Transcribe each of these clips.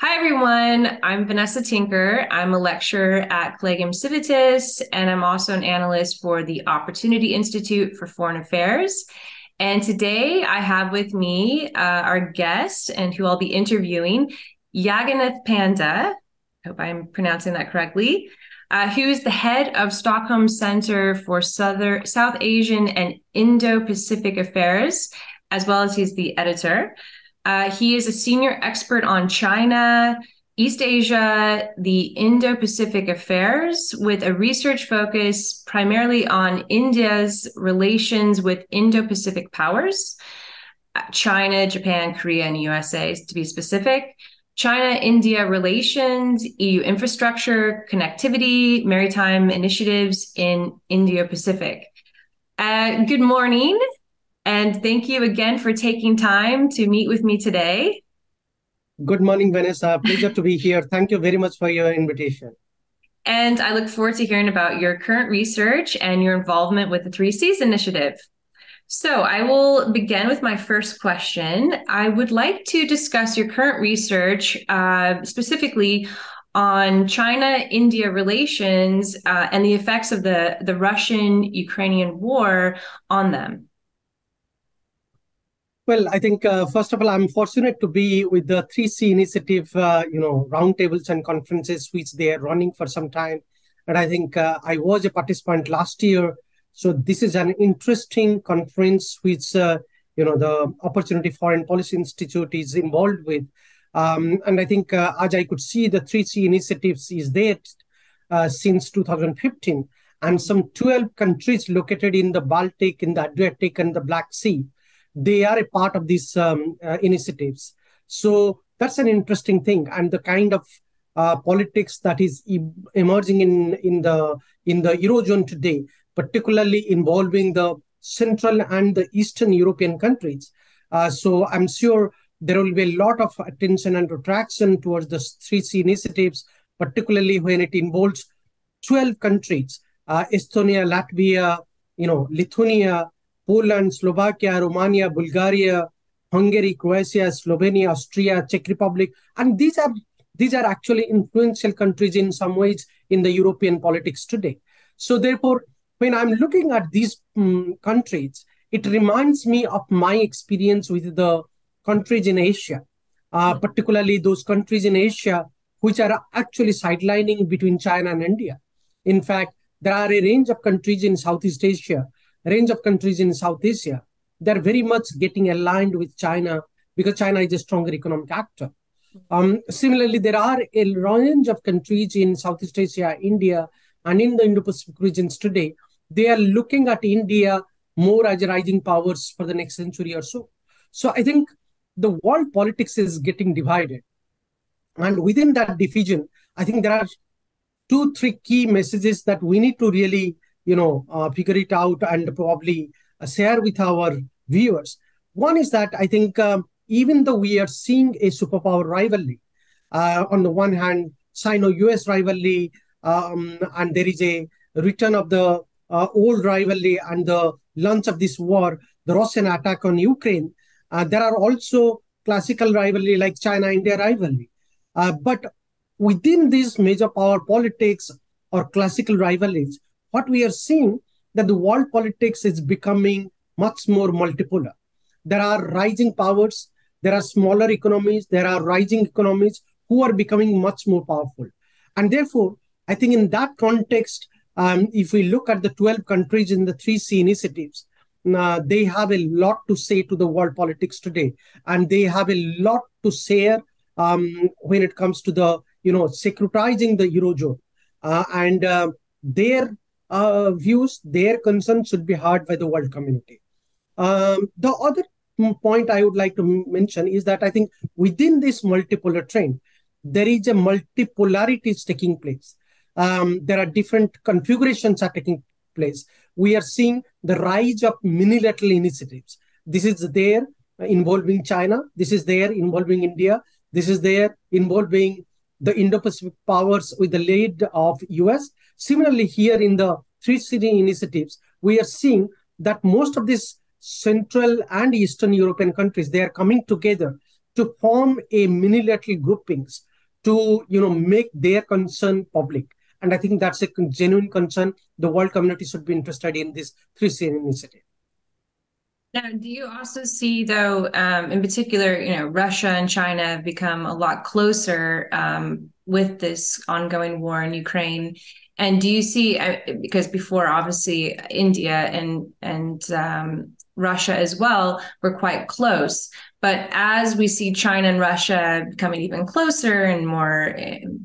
Hi, everyone. I'm Vanessa Tinker. I'm a lecturer at Collegium Civitas, and I'm also an analyst for the Opportunity Institute for Foreign Affairs. And today I have with me our guest and who I'll be interviewing, Jaganneth Panda. I hope I'm pronouncing that correctly. Who is the head of Stockholm Center for South Asian and Indo-Pacific Affairs, as well as he's the editor. He is a senior expert on China, East Asia, the Indo-Pacific affairs, with a research focus primarily on India's relations with Indo-Pacific powers, China, Japan, Korea, and USA, to be specific, China-India relations, EU infrastructure, connectivity, maritime initiatives in Indo-Pacific. Good morning. And thank you again for taking time to meet with me today. Good morning, Vanessa. Pleasure to be here. Thank you very much for your invitation. And I look forward to hearing about your current research and your involvement with the Foresees initiative. So I will begin with my first question. I would like to discuss your current research, specifically on China-India relations and the effects of the Russian-Ukrainian war on them. Well, I think, first of all, I'm fortunate to be with the 3C initiative, roundtables and conferences, which they are running for some time. And I think I was a participant last year. So this is an interesting conference, which, the Opportunity Foreign Policy Institute is involved with. And I think, as I could see, the 3C initiatives is there since 2015. And some 12 countries located in the Baltic, in the Adriatic, and the Black Sea, they are a part of these initiatives. So that's an interesting thing, and the kind of politics that is emerging in the Eurozone today, particularly involving the Central and the Eastern European countries. So I'm sure there will be a lot of attention and attraction towards the 3C initiatives, particularly when it involves 12 countries, Estonia, Latvia, Lithuania, Poland, Slovakia, Romania, Bulgaria, Hungary, Croatia, Slovenia, Austria, Czech Republic, and these are actually influential countries in some ways in the European politics today. So therefore, when I'm looking at these countries, it reminds me of my experience with the countries in Asia, particularly those countries in Asia which are actually sidelining between China and India. In fact, there are a range of countries in Southeast Asia, range of countries in South Asia, they're very much getting aligned with China because China is a stronger economic actor. Similarly, there are a range of countries in Southeast Asia, India, and in the Indo-Pacific regions today. They are looking at India more as a rising powers for the next century or so. So I think the world politics is getting divided. And within that division, I think there are 2-3 key messages that we need to really figure it out and probably share with our viewers. One is that I think even though we are seeing a superpower rivalry, on the one hand, Sino-US rivalry, and there is a return of the old rivalry and the launch of this war, the Russian attack on Ukraine. There are also classical rivalry like China-India rivalry. But within these major power politics or classical rivalries, what we are seeing that the world politics is becoming much more multipolar. There are rising powers, there are smaller economies, there are rising economies who are becoming much more powerful. And therefore, I think in that context, if we look at the 12 countries in the 3C initiatives, they have a lot to say to the world politics today. And they have a lot to share when it comes to the, securitizing the Eurozone. And their views, their concerns should be heard by the world community. The other point I would like to mention is that I think within this multipolar trend, there is a multipolarity taking place. There are different configurations are taking place. We are seeing the rise of unilateral initiatives. This is there involving China. This is there involving India. This is there involving the Indo-Pacific powers with the lead of US. Similarly, here in the 3C initiatives, we are seeing that most of these Central and Eastern European countries, they are coming together to form a unilateral groupings to make their concern public. And I think that's a genuine concern. The world community should be interested in this 3C initiative. Now, do you also see, though, in particular, Russia and China have become a lot closer with this ongoing war in Ukraine? And do you see, because before, obviously, India and Russia as well were quite close. But as we see China and Russia becoming even closer and more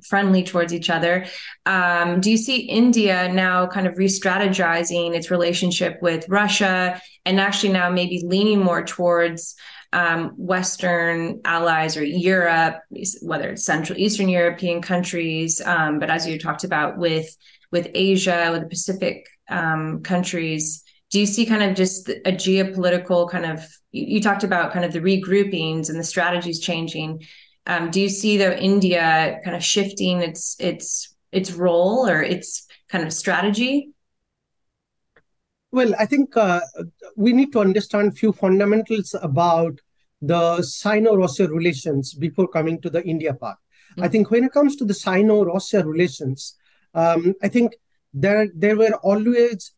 friendly towards each other, do you see India now kind of re-strategizing its relationship with Russia and actually now maybe leaning more towards Western allies or Europe, whether it's Central Eastern European countries, but as you talked about with Asia, with the Pacific countries? Do you see kind of just a geopolitical kind of, you talked about kind of the regroupings and the strategies changing. Do you see, though, India kind of shifting its role or its kind of strategy? Well, I think we need to understand a few fundamentals about the Sino-Russia relations before coming to the India part. Mm-hmm. I think when it comes to the Sino-Russia relations, I think there were always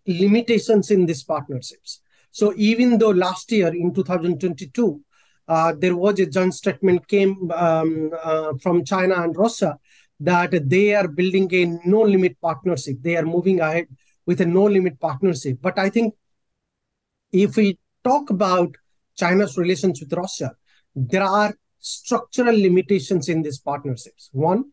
limitations in these partnerships. So even though last year in 2022, there was a joint statement came from China and Russia that they are building a no-limit partnership. They are moving ahead with a no-limit partnership. But I think if we talk about China's relations with Russia, there are structural limitations in these partnerships. One,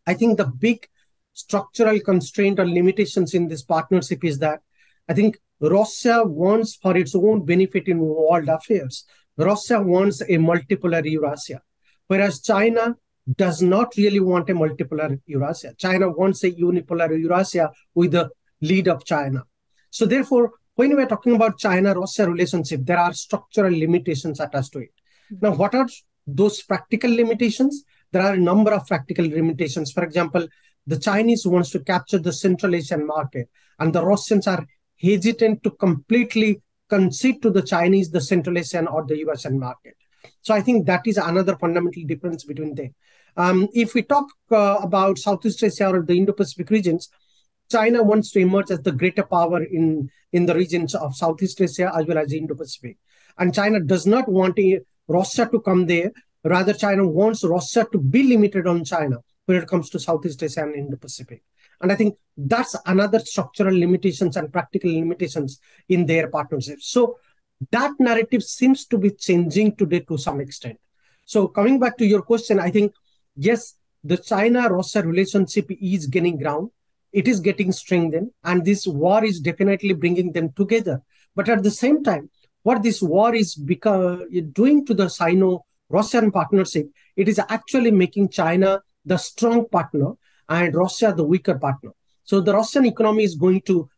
I think the big structural constraint or limitations in this partnership is that I think Russia wants, for its own benefit in world affairs, Russia wants a multipolar Eurasia, whereas China does not really want a multipolar Eurasia. China wants a unipolar Eurasia with the lead of China. So therefore, when we're talking about China-Russia relationship, there are structural limitations attached to it. Now, what are those practical limitations? There are a number of practical limitations. For example, the Chinese wants to capture the Central Asian market, and the Russians are hesitant to completely concede to the Chinese the Central Asian or the Eurasian market. So I think that is another fundamental difference between them. If we talk about Southeast Asia or the Indo-Pacific regions, China wants to emerge as the greater power in the regions of Southeast Asia as well as the Indo-Pacific. And China does not want Russia to come there. Rather, China wants Russia to be limited on China when it comes to Southeast Asia and Indo-Pacific. And I think that's another structural limitations and practical limitations in their partnership. So that narrative seems to be changing today to some extent. So coming back to your question, I think, yes, the China-Russia relationship is gaining ground. It is getting strengthened, and this war is definitely bringing them together. But at the same time, what this war is doing to the Sino-Russian partnership, it is actually making China the strong partner and Russia the weaker partner. So the Russian economy is going to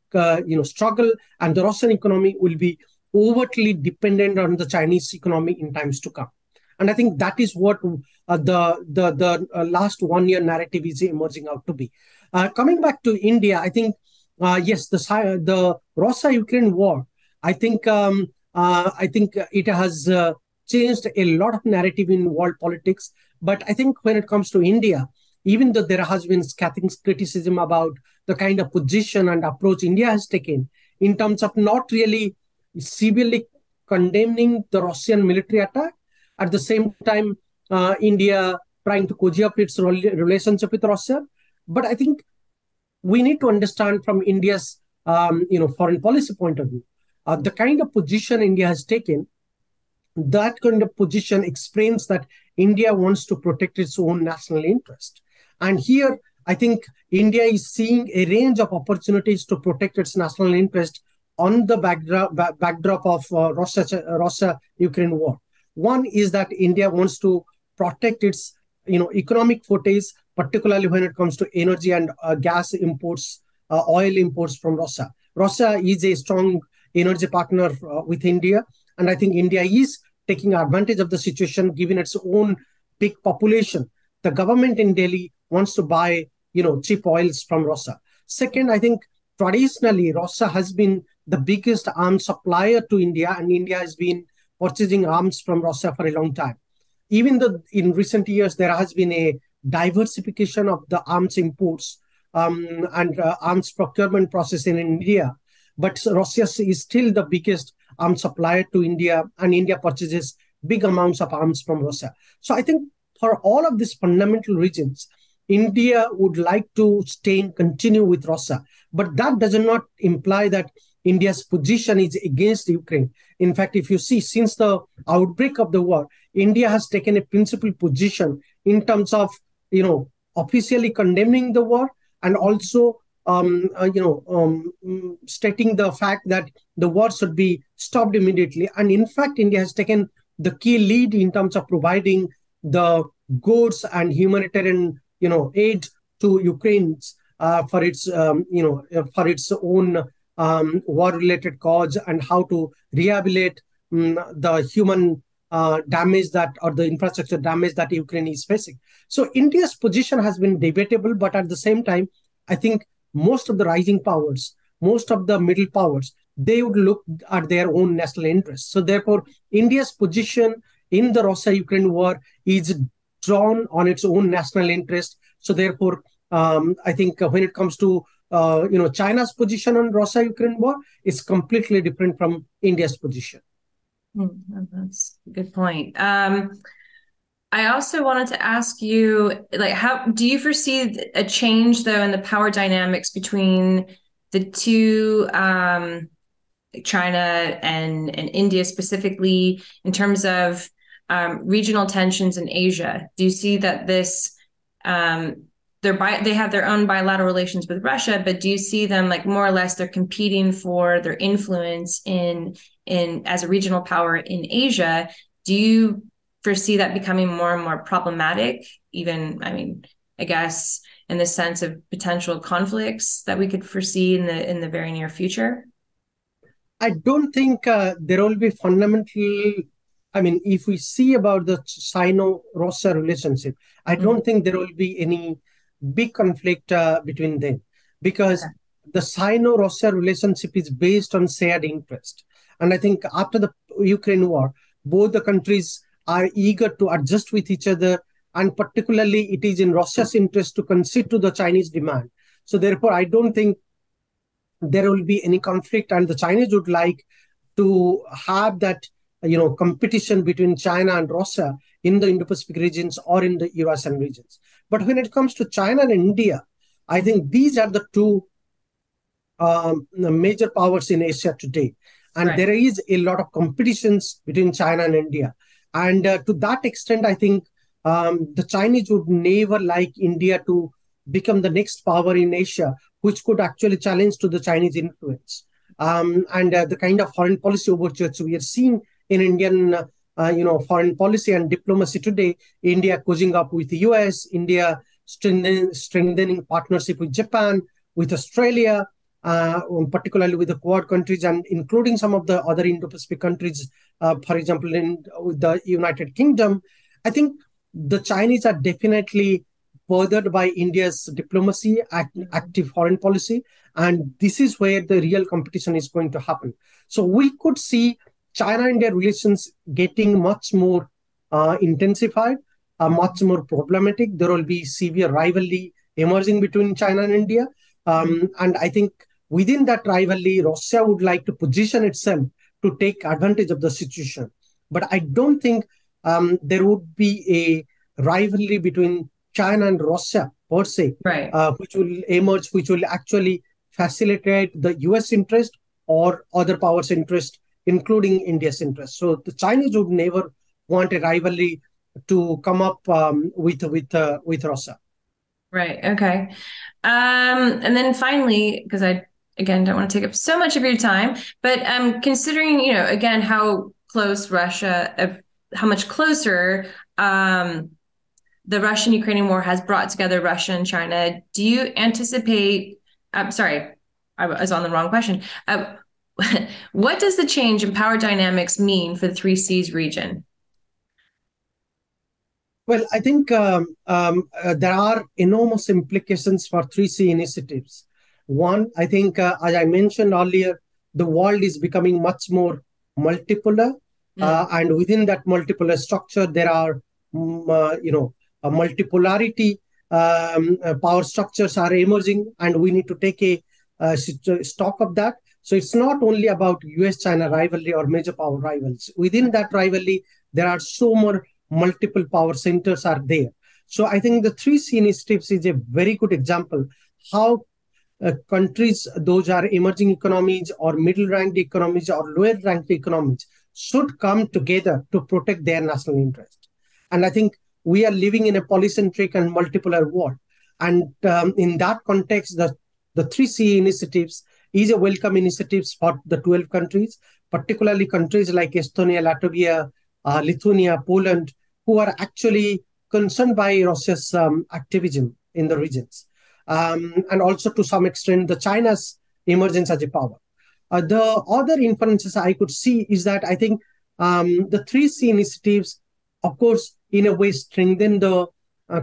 struggle, and the Russian economy will be overtly dependent on the Chinese economy in times to come. And I think that is what the last 1 year narrative is emerging out to be. Coming back to India, I think, yes, the Russia-Ukraine war, I think it has changed a lot of narrative in world politics. But I think when it comes to India, even though there has been scathing criticism about the kind of position and approach India has taken in terms of not really severely condemning the Russian military attack, at the same time, India trying to cozy up its relationship with Russia. But I think we need to understand from India's foreign policy point of view, the kind of position India has taken. That kind of position explains that India wants to protect its own national interest. And here, I think India is seeing a range of opportunities to protect its national interest on the backdrop of Russia-Ukraine war. One is that India wants to protect its economic footage, particularly when it comes to energy and gas imports, oil imports from Russia. Russia is a strong energy partner with India, and I think India is taking advantage of the situation given its own big population. The government in Delhi wants to buy cheap oils from Russia. Second, I think traditionally Russia has been the biggest arms supplier to India, and India has been purchasing arms from Russia for a long time. even though in recent years there has been a diversification of the arms imports and arms procurement process in India, but Russia is still the biggest arms supplier to India, and India purchases big amounts of arms from Russia. So I think for all of these fundamental reasons, India would like to stay and continue with Russia, but that does not imply that India's position is against Ukraine. In fact, if you see, since the outbreak of the war, India has taken a principled position in terms of, officially condemning the war, and also, stating the fact that the war should be stopped immediately. And in fact, India has taken the key lead in terms of providing the goods and humanitarian, aid to Ukraine for its, for its own war-related cause, and how to rehabilitate the human damage that, or the infrastructure damage that Ukraine is facing. So India's position has been debatable, but at the same time, I think most of the rising powers, most of the middle powers, they would look at their own national interests. So therefore, India's position in the Russia-Ukraine war is drawn on its own national interest. So therefore, I think when it comes to China's position on Russia-Ukraine war, is completely different from India's position. That's a good point. I also wanted to ask you, like, how do you foresee a change, though, in the power dynamics between the two, China and India specifically, in terms of regional tensions in Asia? Do you see that this they have their own bilateral relations with Russia, but do you see them, like, more or less they're competing for their influence in as a regional power in Asia? Do you foresee that becoming more and more problematic, even, I guess, in the sense of potential conflicts that we could foresee in the very near future? I don't think there will be fundamental. If we see about the Sino-Russia relationship, I don't think there will be any big conflict between them, because the Sino-Russia relationship is based on shared interest. And I think after the Ukraine war, both the countries are eager to adjust with each other, and particularly it is in Russia's interest to concede to the Chinese demand. So therefore, I don't think there will be any conflict, and the Chinese would like to have that competition between China and Russia in the Indo-Pacific regions or in the Eurasian regions. But when it comes to China and India, I think these are the two major powers in Asia today. And there is a lot of competitions between China and India. And to that extent, I think the Chinese would never like India to become the next power in Asia, which could actually challenge to the Chinese influence. And the kind of foreign policy overtures we are seeing in Indian foreign policy and diplomacy today, India cozying up with the US, India strengthening partnership with Japan, with Australia, particularly with the Quad countries, and including some of the other Indo-Pacific countries, for example, with the United Kingdom. I think the Chinese are definitely furthered by India's diplomacy, active foreign policy, and this is where the real competition is going to happen. So we could see China-India relations getting much more intensified, much more problematic. There will be severe rivalry emerging between China and India. And I think within that rivalry, Russia would like to position itself to take advantage of the situation. But I don't think there would be a rivalry between China and Russia per se, which will emerge, which will actually facilitate the US interest or other powers' interest, including India's interest. So the Chinese would never want a rivalry to come up with Russia. Right. Okay. And then finally, because I, again, don't want to take up so much of your time, but considering, again, how close Russia, how much closer the Russian-Ukrainian war has brought together Russia and China, do you anticipate, sorry, I was on the wrong question. What does the change in power dynamics mean for the Three Seas region? Well, I think there are enormous implications for 3C initiatives. One, I think, as I mentioned earlier, the world is becoming much more multipolar. And within that multipolar structure, there are multipolarity power structures are emerging, and we need to take a stock of that. So it's not only about US-China rivalry or major power rivals. Within that rivalry, there are so more multiple power centers are there. So I think the 3C initiatives is a very good example how countries, those are emerging economies or middle-ranked economies or lower-ranked economies, should come together to protect their national interest. And I think we are living in a polycentric and multipolar world. And in that context, the 3C initiatives is a welcome initiative for the 12 countries, particularly countries like Estonia, Latvia, Lithuania, Poland, who are actually concerned by Russia's activism in the regions. And also to some extent, the China's emergence as a power. The other inferences I could see is that I think the 3C initiatives, of course, in a way strengthen the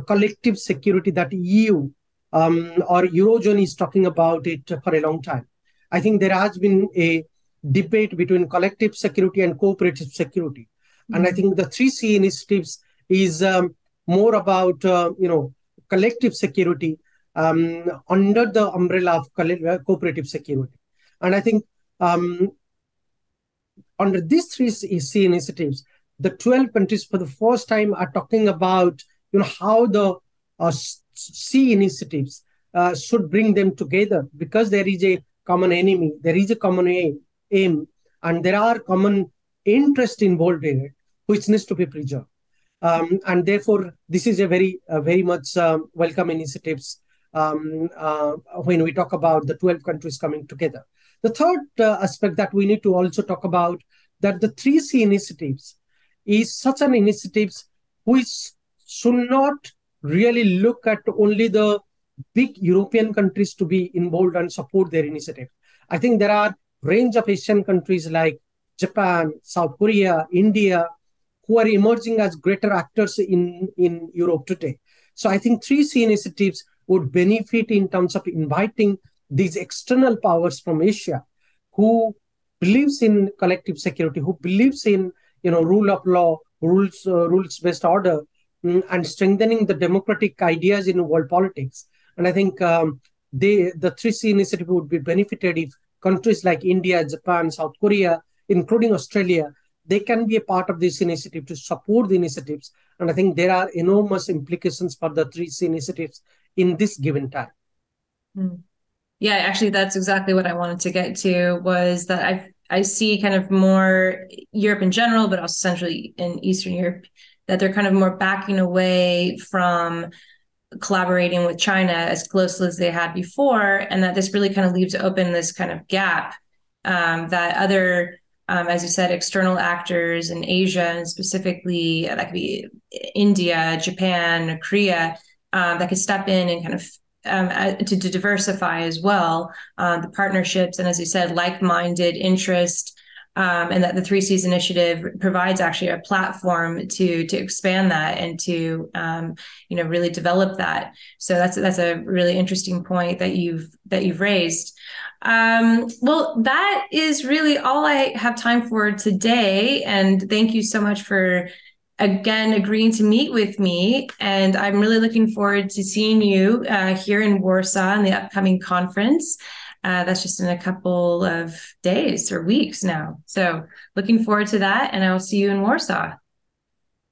collective security that EU or Eurozone is talking about it for a long time. I think there has been a debate between collective security and cooperative security. Mm-hmm. And I think the 3C initiatives is more about, collective security under the umbrella of cooperative security. And I think under these 3C initiatives, the 12 countries for the first time are talking about how the C initiatives should bring them together, because there is a common enemy, there is a common aim, and there are common interests involved in it, which needs to be preserved. And therefore, this is a very much welcome initiatives when we talk about the 12 countries coming together. The third aspect that we need to also talk about, that the 3C initiatives is such an initiatives which should not really look at only the big European countries to be involved and support their initiative. I think there are range of Asian countries like Japan, South Korea, India, who are emerging as greater actors in Europe today. So I think 3C initiatives would benefit in terms of inviting these external powers from Asia who believes in collective security, who believes in rule of law, rules-based order, and strengthening the democratic ideas in world politics. And I think the 3C initiative would be benefited if countries like India, Japan, South Korea, including Australia, they can be a part of this initiative to support the initiatives. And I think there are enormous implications for the 3C initiatives in this given time. Yeah, actually, that's exactly what I wanted to get to, was that I see kind of more Europe in general, but also essentially in Eastern Europe, that they're kind of more backing away from collaborating with China as closely as they had before, and that this really kind of leaves open this kind of gap that other, as you said, external actors in Asia, and specifically that could be India, Japan, Korea, that could step in and kind of to diversify as well the partnerships, and as you said, like-minded interest, and that the 3Cs initiative provides actually a platform to expand that and to really develop that. So that's a really interesting point that you've raised. Well, that is really all I have time for today, and thank you so much for again agreeing to meet with me, and I'm really looking forward to seeing you here in Warsaw in the upcoming conference. That's just in a couple of days or weeks now. So looking forward to that, and I'll see you in Warsaw.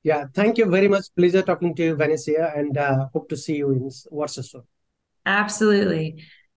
Yeah, thank you very much. Pleasure talking to you, Vanessa, and hope to see you in Warsaw soon. Absolutely.